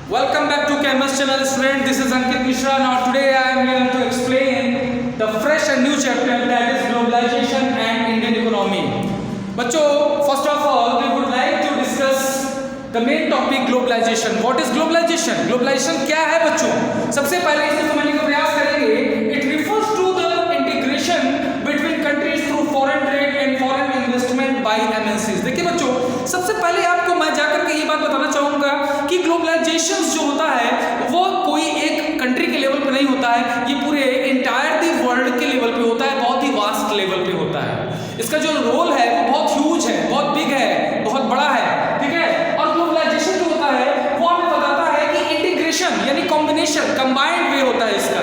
Welcome back to Chemist Channel, student. This is Ankit Mishra. Now today I am here to explain the fresh and new chapter, that is globalization and Indian economy. बच्चों, first of all we would like to discuss the main topic globalization. What is globalization? Globalization क्या है बच्चों? सबसे पहले इसे समझने का प्रयास करेंगे. It refers to the integration between countries through foreign trade and foreign investment by MNCs. देखिए बच्चों, सबसे पहले आपको मैं जाकर के ये बात बताना चाहूँगा कि ग्लोबलाइजेशन जो होता है वो कोई एक कंट्री के लेवल पे नहीं होता है, ये पूरे इंटायर दी वर्ल्ड के लेवल पे होता है, बहुत ही वास्ट लेवल पे होता है. इसका जो रोल है वो बहुत ह्यूज है, बहुत बिग है, बहुत बड़ा है, ठीक है. और ग्लोबलाइजेशन जो होता है वो हमें बताता है कि इंटीग्रेशन यानी कॉम्बिनेशन, कंबाइंड वे होता है इसका.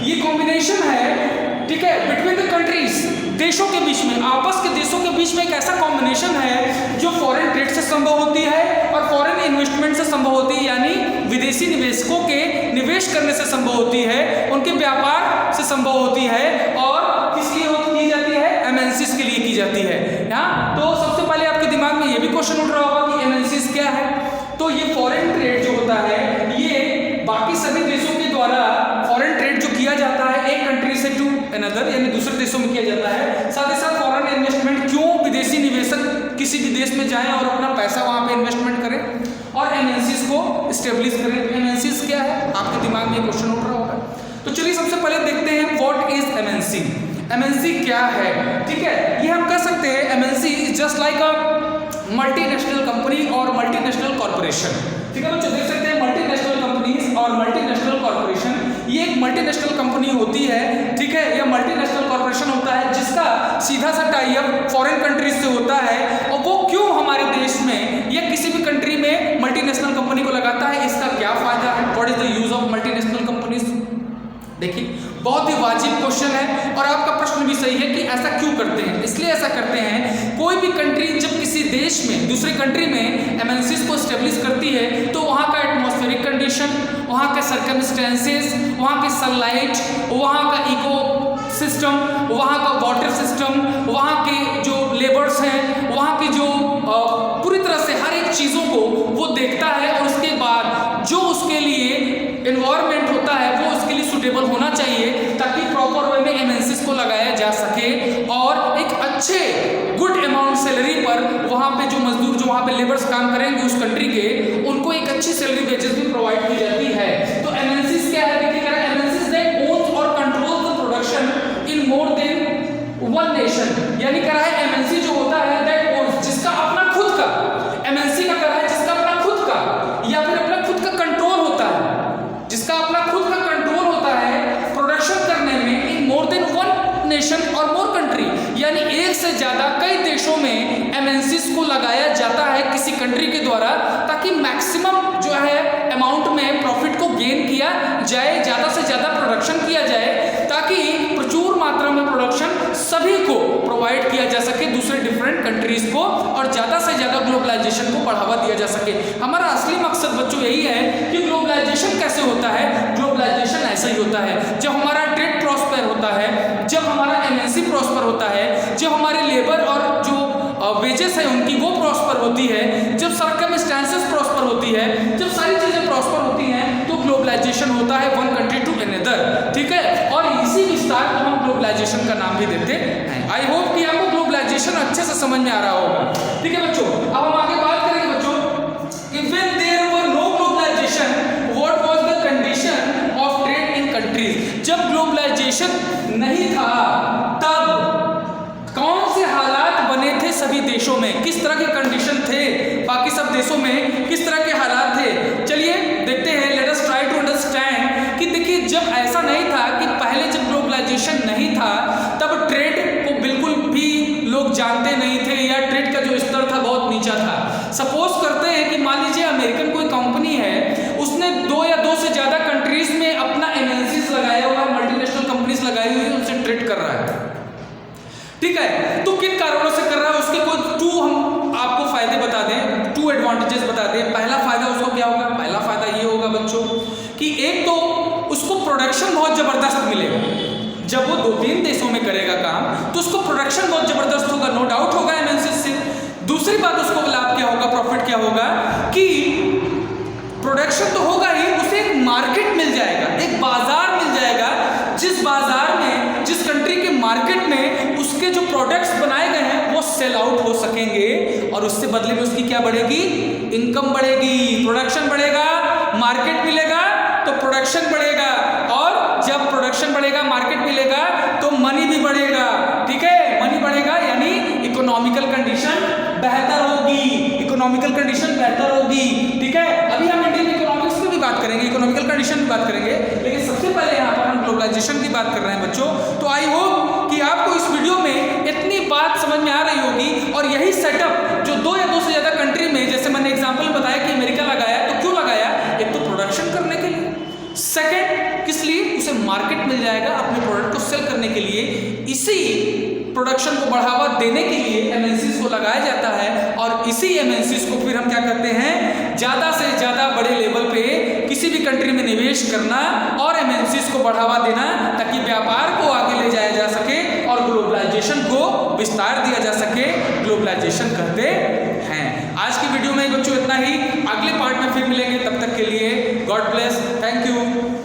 ये कॉम्बिनेशन है, ठीक है, बिटवीन द कंट्रीज, देशों के बीच में, आपस के देशों के बीच में एक ऐसा कॉम्बिनेशन है जो फॉरेन ट्रेड से संभव होती है और फॉरेन इन्वेस्टमेंट से संभव होती है, यानी विदेशी निवेशकों के निवेश करने से संभव होती है, उनके व्यापार से संभव होती है. और किस लिए की जाती है? एमएनसीज के लिए की जाती है. हाँ, तो सबसे पहले आपके दिमाग में ये भी क्वेश्चन उठ रहा होगा कि एमएनसीज क्या है. तो ये फॉरेन ट्रेड जो होता है ये बाकी सभी देशों के द्वारा फॉरेन ट्रेड जो किया जाता है एक कंट्री से टू अनदर यानी दूसरे देशों में किया जाता है. साथ ही साथ फॉरेन इन्वेस्टमेंट, क्यों विदेशी निवेशक किसी भी देश में जाएं और अपना पैसा वहां पे इन्वेस्टमेंट करें और एमएनसीज को स्टेब्लिश करें. एमएनसीज क्या है? आपके दिमाग में क्वेश्चन उठ रहा होगा. तो चलिए सबसे पहले देखते हैं व्हाट इज एमएनसी. एमएनसी क्या है? ठीक है, ये हम कह सकते हैं MNC is just like a multinational company और मल्टीनेशनल कॉर्पोरेशन. ठीक है बच्चों, देख सकते हैं मल्टीनेशनल कंपनीज और मल्टीनेशनल कॉर्पोरेशन. ये एक मल्टीनेशनल कंपनी होती है, ठीक है, यह मल्टीनेशनल कॉर्पोरेशन होता है जिसका सीधा सा टाई अप फॉरेन कंट्रीज से होता है. और वो क्यों हमारे देश में या किसी भी कंट्री में मल्टीनेशनल कंपनी को लगाता है, इसका क्या फायदा है? What is the use of multinational companies? देखिए, बहुत ही वाजिब क्वेश्चन है और आपका प्रश्न भी सही है कि ऐसा क्यों करते हैं. इसलिए ऐसा करते हैं, कोई भी कंट्री जब किसी देश में दूसरे कंट्री में एमएनसीज को स्टेब्लिश करती है तो वहाँ का एटमॉस्फेरिक कंडीशन, वहाँ के सर्कमस्टेंसेस, वहाँ की सनलाइट, वहाँ का इको सिस्टम, वहाँ का वाटर सिस्टम, वहाँ के जो लेबर्स हैं, वहाँ की जो पूरी तरह से हर एक चीज़ों को वो देखता है और उसके बाद जो उसके लिए एनवायरनमेंट होता है वो उसके लिए सुटेबल होना चाहिए ताकि प्रॉपर वे में एमएनसीज को लगाया जा सके और एक अच्छे गुड अमाउंट सैलरी पर वहाँ पे जो मजदूर, जो वहाँ पे लेबर्स काम करेंगे उस कंट्री के, उनको एक अच्छी सैलरी वेजेस भी प्रोवाइड की जाती है. तो एमएनसीज क्या है? देखिए, एमएनसीज दैट ओन्स और control the production in more than one nation. यानी क्या है? एमएनसी जो होता है दैट ओन्स, जिसका अपना खुद का, एमएनसी का क्या है? जिसका अपना खुद का या फिर अपना खुद का कंट्रोल होता है, जिसका अपना खुद का कंट्रोल होता है प्रोडक्शन करने में इन मोर देन वन नेशन और मोर कंट्री, यानी एक से ज्यादा कई देशों में एमएनसीज को लगाया जाता है किसी कंट्री के द्वारा ताकि मैक्सिमम जो है अमाउंट में प्रॉफिट को गेन किया जाए, ज्यादा से ज्यादा प्रोडक्शन किया जाए ताकि प्रचुर मात्रा में प्रोडक्शन सभी को प्रोवाइड किया जा सके, दूसरे डिफरेंट कंट्रीज को, और ज्यादा से ज्यादा ग्लोबलाइजेशन को बढ़ावा दिया जा सके. हमारा असली मकसद बच्चों यही है कि ग्लोबलाइजेशन कैसे होता है. ग्लोबलाइजेशन ऐसा ही होता है जब हमारा ट्रेड प्रॉस्पर होता है, जब हमारा एमएनसी प्रॉस्पर होता है, जब हमारे लेबर और जो वेजेस है उनकी वो प्रॉस्पर होती है, जब सर्कमस्टेंसेस प्रॉस्पर होती है, जब सारी चीजें प्रॉस्पर होती हैं तो ग्लोबलाइजेशन होता है वन कंट्री टू अनदर. ठीक है, और इसी विस्तार को हम ग्लोबलाइजेशन का नाम भी देते हैं. आई होप कि आपको ग्लोबलाइजेशन अच्छे से समझ में आ रहा होगा. ठीक है बच्चों, अब हम आगे बात करेंगे बच्चों कि when there were no globalization, what was the condition of trade in countries. जब ग्लोबलाइजेशन नहीं था तब कौन से हालात बने थे सभी देशों में, किस तरह के कंडीशन थे, बाकी सब देशों में किस तरह के हालात थे. चलिए देखते हैं, let us try to understand कि देखिए, जब ऐसा नहीं था कि पहले जब ग्लोबलाइजेशन नहीं था तब ट्रेड को बिल्कुल भी लोग जानते नहीं थे या ट्रेड का जो स्तर था बहुत नीचा था. सपोज करते हैं कि मान लीजिए अमेरिकन कोई कंपनी है, उसने दो या दो से ज्यादा कंट्रीज में अपना एमएनसीज लगाया हुआ है, मल्टीनेशनल कंपनीज लगाई हुई है, उनसे ट्रेड कर रहा है. ठीक है, तो किन कारणों से कर रहा है उसके कोई टू हम आपको फायदे बता दें, टू एडवांटेजेस बता दें. पहला फायदा उसको क्या होगा? पहला फायदा ये होगा बच्चों कि एक तो उसको प्रोडक्शन बहुत जबरदस्त मिलेगा. जब वो 2-3 देशों में करेगा काम तो उसको प्रोडक्शन बहुत जबरदस्त होगा, नो डाउट होगा एमएनसी से. दूसरी बात उसको लाभ क्या होगा, प्रॉफिट क्या होगा कि प्रोडक्शन तो होगा एक बाजार मिल जाएगा, जिस बाजार में, जिस कंट्री के मार्केट में उसके जो प्रोडक्ट्स बनाए गए हैं वो सेल आउट हो सकेंगे, और उससे बदले में उसकी क्या बढ़ेगी, इनकम बढ़ेगी, प्रोडक्शन बढ़ेगा, मार्केट मिलेगा तो प्रोडक्शन बढ़ेगा, और जब प्रोडक्शन बढ़ेगा, मार्केट मिलेगा तो मनी भी बढ़ेगा। ठीक है, मनी बढ़ेगा यानी इकोनॉमिकल कंडीशन बेहतर होगी, इकोनॉमिकल कंडीशन बेहतर होगी। ठीक है, अभी हम इंडियन इकोनॉमिक्स की भी बात करेंगे, इकोनॉमिकल कंडीशन की बात करेंगे, लेकिन सबसे पहले यहाँ पर हम ग्लोबलाइजेशन की बात कर रहे हैं बच्चों। तो आई होप कि आपको इस वीडियो में इतनी बात समझ में आ रही होगी, और यही सेटअप जो 2 या 2 से ज्यादा कंट्री में, जैसे मैंने एग्जाम्पल बताया कि अमेरिका लगाया, तो क्यों लगाया, एक तो प्रोडक्शन करने के लिए, सेकेंड किस लिए, उसे मार्केट मिल जाएगा अपने प्रोडक्ट को सेल करने के लिए। इसी प्रोडक्शन को बढ़ावा देने के लिए एमएनसीज को लगाया जाता है, और इसी एमएनसीज को फिर हम क्या करते हैं, ज़्यादा से ज़्यादा बड़े लेवल पे किसी भी कंट्री में निवेश करना और एमएनसीज को बढ़ावा देना, ताकि व्यापार को आगे ले जाया जा सके और ग्लोबलाइजेशन को विस्तार दिया जा सके, ग्लोबलाइजेशन कहते हैं। आज की वीडियो में बच्चों इतना ही, अगले पार्ट में फिर मिलेंगे, तब तक के लिए गॉड ब्लेस, थैंक यू।